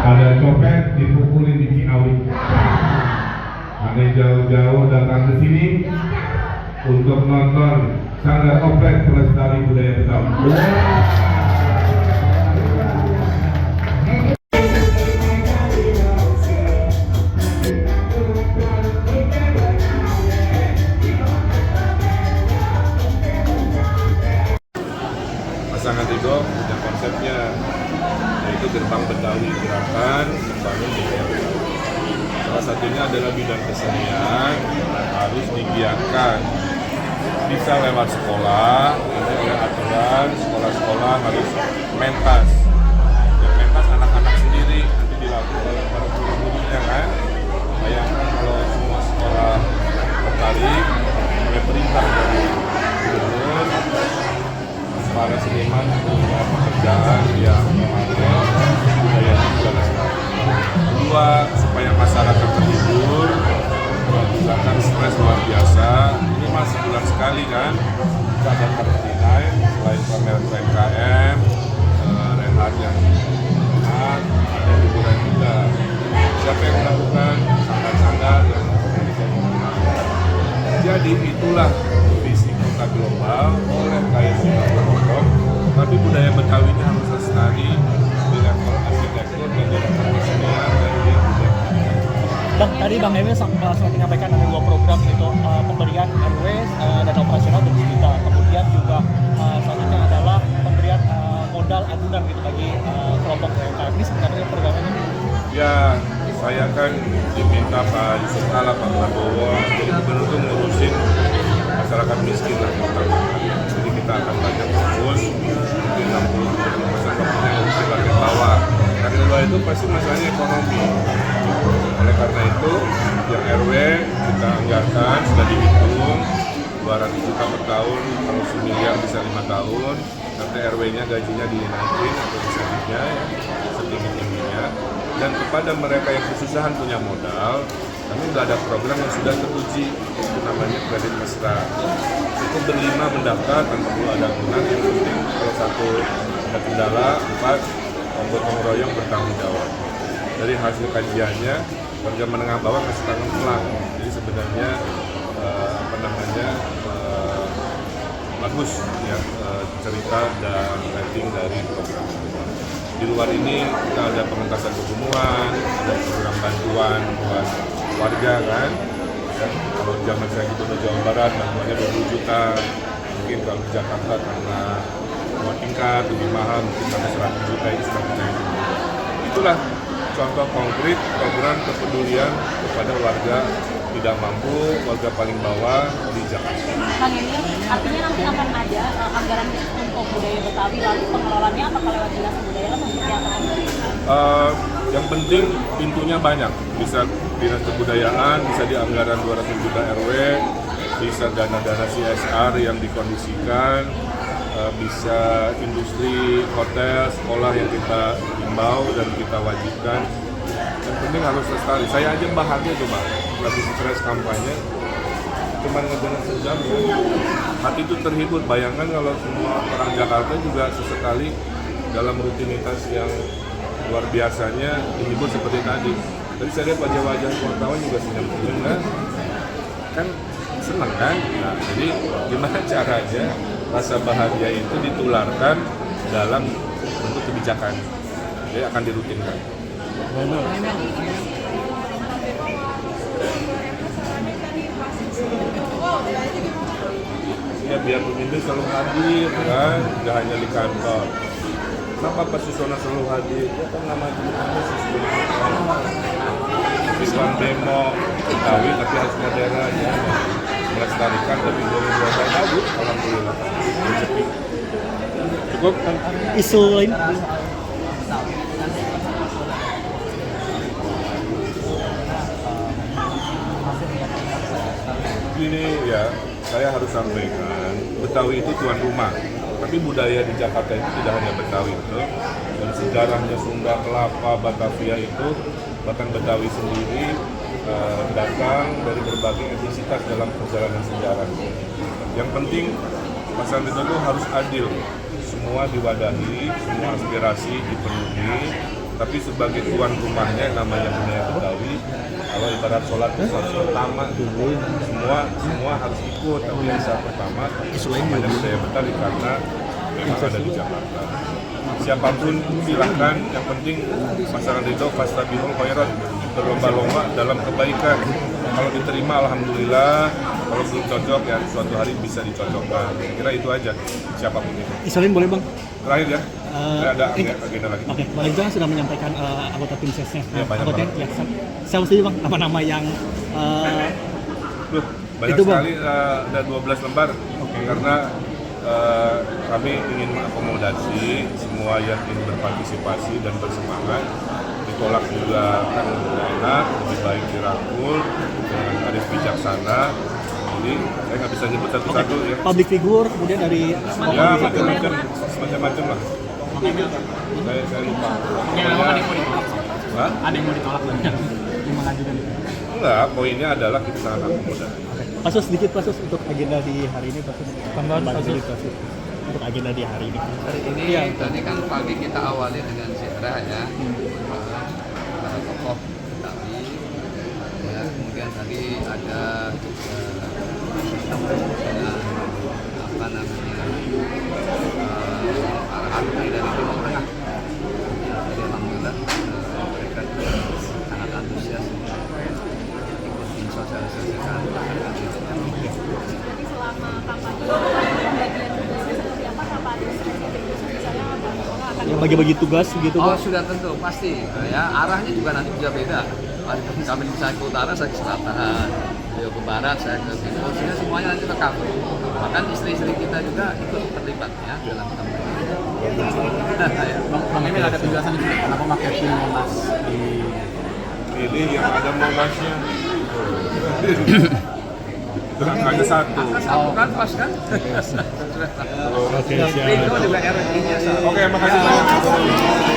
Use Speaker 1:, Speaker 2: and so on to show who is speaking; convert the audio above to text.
Speaker 1: Ada copet dipukulin di Ciawi. Ada jauh-jauh datang ke sini untuk nonton Sanggar Oplet Pelestari Budaya Betawi. Pasangan Ridho punya konsepnya, yaitu Gerbang Betawi Gerakan Membangun Budaya Betawi. Salah satunya adalah bidang kesenian harus digiatkan, bisa lewat sekolah, nanti ada aturan sekolah-sekolah harus mentas, dan mentas anak-anak sendiri nanti dilakukan oleh para guru-gurunya kan. Bayangkan kalau semua sekolah tertarik oleh perintah dari gubernur, para seniman punya pekerjaan yang memanggil budayanya juga lestari. Kedua, supaya masyarakat terhibur, menghilangkan stres luar biasa. Ini masih sebulan sekali kan, kita ada Kartini, selain pameran UMKM, Renhat yang enak, ada hiburan juga. Siapa yang melakukan? Sanggar-sanggar yang memiliki. Jadi itulah visi kota global oleh KSI Kabupaten, tapi budaya Betawinya harus lestari di level arsitektur dan di level kesenian dan di budaya.
Speaker 2: Bang, tadi Bang Emil sempat menyampaikan ada 2 program gitu, pemberian RW dana operasional 2 juta, kemudian juga selanjutnya adalah pemberian modal agunan gitu bagi kelompok UMKM. Ini sebenarnya programnya?
Speaker 1: Ya, saya kan diminta Pak Yusuf Kala, Pak Prabowo, jadi gubernur itu ngurusin masyarakat miskin lah. Jadi kita akan banyak fokus, mungkin 60% fokusnya ngurusin rakyat bawah. Rakyat bawah itu pasti masalahnya ekonomi. Oleh karena itu, yang RW kita anggarkan, sudah dihitung 200 juta per tahun, kalau 1 miliar bisa 5 tahun, nanti RW-nya gajinya dinaikin atau disetingnya, setinggi-tingginya. Dan kepada mereka yang kesusahan punya modal, kami sudah ada program yang sudah teruji, itu namanya kredit mesra. Itu berlima mendaftar tanpa perlu ada agunan, yang penting kalau satu ada kendala, 4 gotong royong bertanggung jawab. Dari hasil kajiannya, warga menengah bawah masih tanggung pelang. Jadi sebenarnya bagus ya cerita dan rating dari program. Di luar ini kita ada pengentasan kekumuhan, ada program bantuan buat warga kan. Dan kalau zaman saya Gubernur Jawa Barat bantuannya 20 juta, mungkin kalau di Jakarta karena dua tingkat lebih mahal mungkin sampai 100 juta itu sebagainya. Itulah contoh konkret program kepedulian kepada warga tidak mampu, warga paling bawah di Jakarta.
Speaker 3: Bang ini artinya nanti akan ada anggaran untuk budaya Betawi, lalu pengelolaannya apakah lewat dinas budaya atau seperti apa?
Speaker 1: Yang penting pintunya banyak, bisa dinas kebudayaan, bisa di anggaran 200 juta RW, bisa dana-dana CSR yang dikondisikan, bisa industri, hotel, sekolah yang kita himbau dan kita wajibkan. Yang penting harus lestari. Saya aja bahagia coba, lagi stres kampanye, cuma ngedengar sejam ya. Hati itu terhibur. Bayangkan kalau semua orang Jakarta juga sesekali dalam rutinitas yang luar biasanya dihibur seperti tadi. Tadi saya lihat wajah-wajah wartawan juga senyum-senyum kan senang kan? Nah, jadi gimana caranya rasa bahagia itu ditularkan dalam bentuk kebijakan, jadi akan dirutinkan. Ya biar pemimpin selalu hadir kan, tidak hanya di kantor. Kenapa Pak Susono selalu hadir? Ya kan nama julukannya Susono. Islam demo Betawi tapi harus modern ya, melestarikan tapi boleh bagus. Alhamdulillah. Cukup kan?
Speaker 2: Isu lain?
Speaker 1: Gini ya, saya harus sampaikan, Betawi itu tuan rumah. Tapi budaya di Jakarta itu tidak hanya Betawi itu, dan sejarahnya Sunda, Kelapa, Batavia itu, bahkan Betawi sendiri datang dari berbagai etnisitas dalam perjalanan sejarah. Yang penting, masyarakat itu harus adil, semua diwadahi, semua aspirasi dipenuhi, tapi sebagai tuan rumahnya yang namanya budaya Betawi, kalau ibarat sholat itu sholat pertama dulu, semua harus ikut, tapi yang sholat pertama namanya budaya Betawi karena memang ada di Jakarta. Siapapun silahkan, yang penting pasangan Ridho fastabiqul khairat, berlomba-lomba dalam kebaikan. Kalau diterima alhamdulillah, kalau belum cocok ya suatu hari bisa dicocokkan. Kira itu aja, siapapun itu.
Speaker 2: Isolin boleh bang?
Speaker 1: Terakhir ya, ada agenda lagi.
Speaker 2: Oke, Bang Iqbal sudah menyampaikan anggota tim sesnya.
Speaker 1: Ya, banyak banget.
Speaker 2: Ya, saya mesti bang, apa nama yang
Speaker 1: Loh, banyak
Speaker 2: itu, Bang.
Speaker 1: sekali, ada 12 lembar. Karena kami ingin mengakomodasi semua yang ingin berpartisipasi dan bersemangat. Ditolak juga kan tidak enak, lebih baik dirangkul dengan arif bijaksana. Jadi saya nggak bisa nyebut satu-satu ya.
Speaker 2: public figure, kemudian dari
Speaker 1: Ya macam-macam lah. Saya lupa.
Speaker 4: Ada yang mau ditolak?
Speaker 1: Hah?
Speaker 4: Ada yang mau ditolak dan yang mengajukan itu?
Speaker 1: Enggak, poinnya adalah kita sangat akomodasi.
Speaker 2: Pasus sedikit pasus untuk agenda di hari ini pasus. Tambahan pasus untuk agenda di hari ini.
Speaker 5: Hari ini
Speaker 2: Iya.
Speaker 5: tadi kan pagi kita awali dengan ziarah ya, para tokoh Betawi. Ya, kemudian tadi ada juga apa namanya alumni dari Timur Tengah. Jadi alhamdulillah mereka juga sangat antusias ikut mensosialisasikan masyarakat itu.
Speaker 3: Jadi selama kampanye pembagian tugasnya seperti apa, apa ada spesifik khusus misalnya bahwa akan
Speaker 2: Yang bagi-bagi tugas gitu
Speaker 5: Oh
Speaker 2: Bang.
Speaker 5: sudah tentu pasti ya, arahnya juga nanti bisa beda. Kami misalnya ke utara, saya ke selatan, beliau ke barat, saya ke timur, sehingga semuanya nanti rekam. Bahkan istri-istri kita juga ikut terlibat ya dalam kampanye. Ya.
Speaker 4: Bang Emil ada penjelasan di sini kenapa pakai tim Monas di
Speaker 1: Ini yang ada monasnya. Ada satu.
Speaker 5: Satu kan pas kan?
Speaker 2: Oke,
Speaker 5: Itu juga RI-nya sama.
Speaker 1: Oke, makasih banyak.